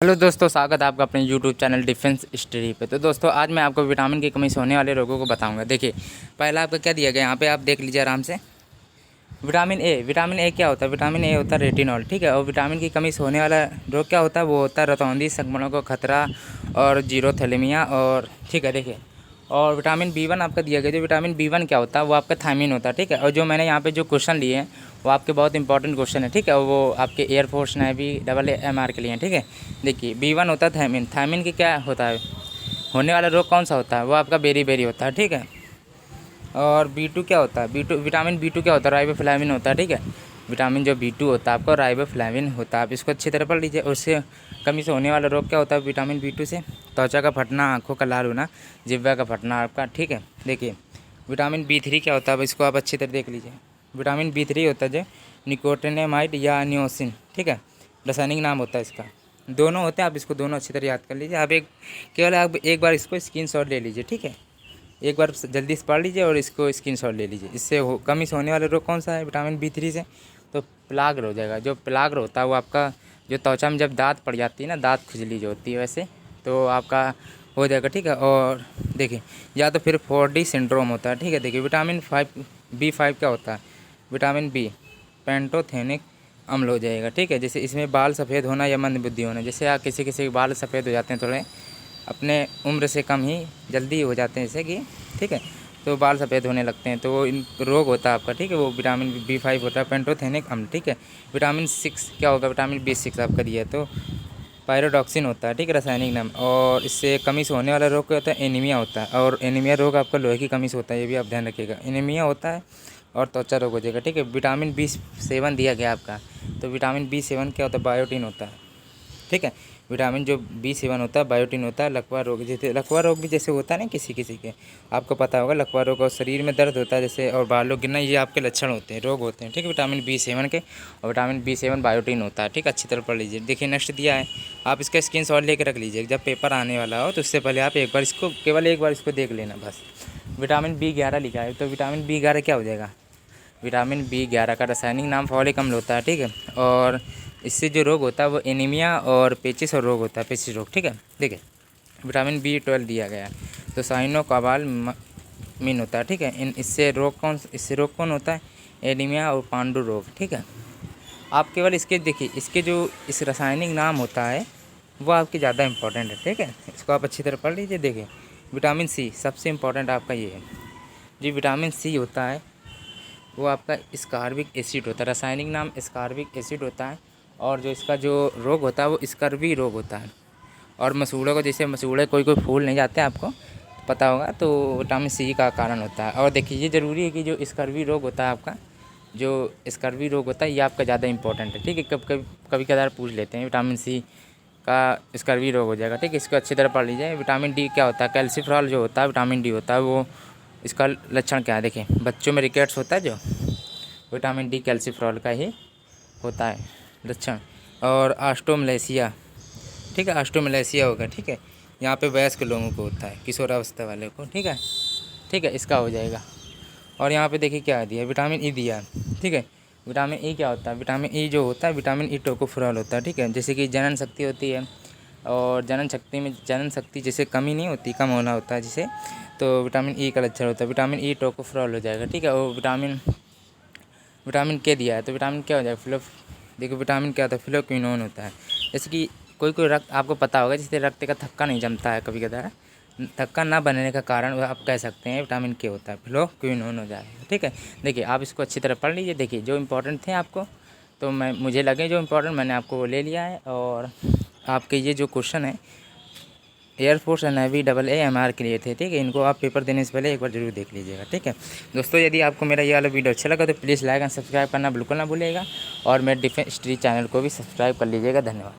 Hello दोस्तों, स्वागत है आपका अपने यूट्यूब चैनल डिफेंस स्टडी पे। तो दोस्तों आज मैं आपको विटामिन की कमी से होने वाले रोगों को बताऊंगा। देखिए, पहला आपका क्या दिया गया यहाँ पे, आप देख लीजिए आराम से। विटामिन ए क्या होता है? विटामिन ए होता है रेटिनॉल, ठीक है। और विटामिन की कमी से होने वाला रोग क्या होता है? वो होता है रतौंधी संक्रमणों को खतरा और जीरोथैलेमिया। और ठीक है, देखिए, और विटामिन बी 1 आपका दिया गया। जो विटामिन बी 1 क्या होता है? वो आपका थायमिन होता है, ठीक है। और जो मैंने यहाँ पे जो क्वेश्चन लिए हैं वो आपके बहुत इंपॉर्टेंट क्वेश्चन है, ठीक है। वो आपके एयरफोर्स, नेवी, AA, MR के लिए हैं, ठीक है। देखिए, बी 1 होता है थायमिन। थायमिन की क्या होता है? होने वाला रोग कौन सा होता है? वो आपका बेरी होता है, ठीक है। और बी 2 क्या होता है? विटामिन बी 2 क्या होता है? राइबोफ्लाविन होता है, ठीक है। विटामिन जो बी 2 होता है आपको राइबोफ्लाविन होता है। आप इसको अच्छी तरह पढ़ लीजिए। उससे कमी से होने वाला रोग क्या होता है विटामिन बी 2 से? त्वचा का फटना, आँखों का लाल होना, जिह्वा का फटना आपका, ठीक है। देखिए, विटामिन बी 3 क्या होता है? अब इसको आप अच्छी तरह देख लीजिए। विटामिन बी 3 होता है जो निकोटिनामाइड या नियोसिन, ठीक है, रासायनिक नाम होता है इसका। दोनों होते हैं, आप इसको दोनों अच्छी तरह याद कर लीजिए। आप केवल आप एक बार इसको स्क्रीनशॉट ले लीजिए, ठीक है। एक बार जल्दी से पढ़ लीजिए और इसको स्क्रीनशॉट ले लीजिए। इससे कमी से होने वाले रोग कौन सा है विटामिन बी 3 से? तो प्लाग हो जाएगा। जो प्लाग होता है वो आपका जो त्वचा में जब दांत पड़ जाती है ना, दांत खुजली जो होती है वैसे, तो आपका हो जाएगा, ठीक है। और देखिए, या तो फिर 4D सिंड्रोम होता है, ठीक है। देखिए, B5 क्या होता है? विटामिन बी पेंटोथेनिक अम्ल हो जाएगा, ठीक है। जैसे इसमें बाल सफ़ेद होना या मंदबुद्धि होना। जैसे आप किसी किसी के बाल सफ़ेद हो जाते हैं थोड़े अपने उम्र से कम ही जल्दी हो जाते हैं जैसे कि, ठीक है, तो बाल सफ़ेद होने लगते हैं, तो वो इन रोग होता है आपका, ठीक है। वो विटामिन B5 होता है पेंटोथेनिक अम्ल, ठीक है। विटामिन 6 क्या होगा? विटामिन B6 आपका दिया है तो पायरोडॉक्सिन होता है, ठीक है, रासायनिक नाम। और इससे कमी से होने वाला रोग क्या होता है? एनीमिया होता है। और एनीमिया रोग आपका लोहे की कमी से होता है, ये भी आप ध्यान रखिएगा। एनीमिया होता है और त्वचा रोग हो जाएगा, ठीक है। विटामिन B7 दिया गया आपका, तो विटामिन B7 क्या होता है? बायोटीन होता है, ठीक है। विटामिन जो B7 होता है बायोटीन होता है। लकवा रोग, जैसे लकवा रोग भी जैसे होता है ना किसी किसी के, आपको पता होगा लकवा रोग। और शरीर में दर्द होता है जैसे, और बालों गिरना, ये आपके लक्षण होते हैं, रोग होते हैं, ठीक है, विटामिन B7 के। और विटामिन B7 बायोटीन होता है, ठीक है। अच्छी तरह पढ़ लीजिए। देखिए, नेक्स्ट दिया है, आप इसका स्क्रीनशॉट लेकर रख लीजिए। जब पेपर आने वाला हो तो उससे पहले आप एक बार इसको, केवल एक बार इसको देख लेना बस। विटामिन B11 लिखा है, तो विटामिन B11 क्या हो जाएगा? विटामिन B11 का रासायनिक नाम फॉलिक अम्ल होता है, ठीक है। और इससे जो रोग होता है वो एनीमिया और पेचिस और रोग होता है, पेचिस रोग, ठीक है। देखिए, विटामिन B12 दिया गया है, तो साइनो काबाल मीन होता है, ठीक है। इससे रोग कौन होता है? एनीमिया और पांडु रोग, ठीक है। आप केवल इसके देखिए, इसके जो इस रासायनिक नाम होता है वो आपके ज़्यादा इंपॉर्टेंट है, ठीक है। इसको आप अच्छी तरह पढ़ लीजिए। देखिए, विटामिन C सबसे इम्पॉर्टेंट आपका ये है। जो विटामिन C होता है वो आपका स्कारबिक एसिड होता है, रासायनिक नाम स्कारबिक एसिड होता है। और जो इसका जो रोग होता है वो स्कर्वी रोग होता है। और मसूड़ों को, जैसे मसूड़े कोई कोई फूल नहीं जाते हैं, आपको पता होगा, तो विटामिन C का कारण होता है। और देखिए, ये ज़रूरी है कि जो स्कर्वी रोग होता है आपका, जो स्कर्वी रोग होता है ये आपका ज़्यादा इंपॉर्टेंट है, ठीक है। कभी कभार पूछ लेते हैं विटामिन C का स्कर्वी रोग हो जाएगा, ठीक है। इसको अच्छी तरह पढ़ लीजिए। विटामिन D क्या होता है? कैल्सिफेरॉल जो होता है विटामिन D होता है, वो इसका लक्षण क्या है? देखिए, बच्चों में रिकेट्स होता है जो, विटामिन D कैल्सिफेरॉल का ही होता है लक्षण। और ऑस्टोमलेशिया, ठीक है, ऑस्टोमलेशिया होगा, ठीक है। यहाँ पे वयस्क लोगों को होता है, किशोरावस्था वाले को, ठीक है, ठीक है, इसका हो जाएगा। और यहाँ पे देखिए क्या दिया है? विटामिन E दिया है, ठीक है। विटामिन E क्या होता है? विटामिन E जो होता है विटामिन E टोकोफेरॉल होता है, ठीक है। जैसे कि जनन शक्ति होती है, और जनन शक्ति जैसे कमी नहीं होती, कम होना होता है जिसे, तो विटामिन E का लक्षण होता है। विटामिन E टोकोफेरॉल हो जाएगा, ठीक है। और विटामिन K दिया है, तो विटामिन क्या हो जाएगा? देखो, विटामिन क्या होता है? फिलोक्विनोन होता है। जैसे कि कोई रक्त, आपको पता होगा, जैसे रक्त का थक्का नहीं जमता है कभी कभार, थक्का ना बनने का कारण वो आप कह सकते हैं विटामिन K होता है, फिलोक्विनोन हो जाएगा, ठीक है। देखिए, आप इसको अच्छी तरह पढ़ लीजिए। देखिए, जो इंपॉर्टेंट थे आपको, तो मुझे लगे जो इंपॉर्टेंट, मैंने आपको वो ले लिया है। और आपके ये जो क्वेश्चन है एयरफोर्स और नेवी AA, MR के लिए थे, ठीक है। इनको आप पेपर देने से पहले एक बार जरूर देख लीजिएगा, ठीक है। दोस्तों, यदि आपको मेरा ये वाला वीडियो अच्छा लगा तो प्लीज़ लाइक एंड सब्सक्राइब करना बिल्कुल ना भूलिएगा। और मेरे डिफेंस स्टडी चैनल को भी सब्सक्राइब कर लीजिएगा। धन्यवाद।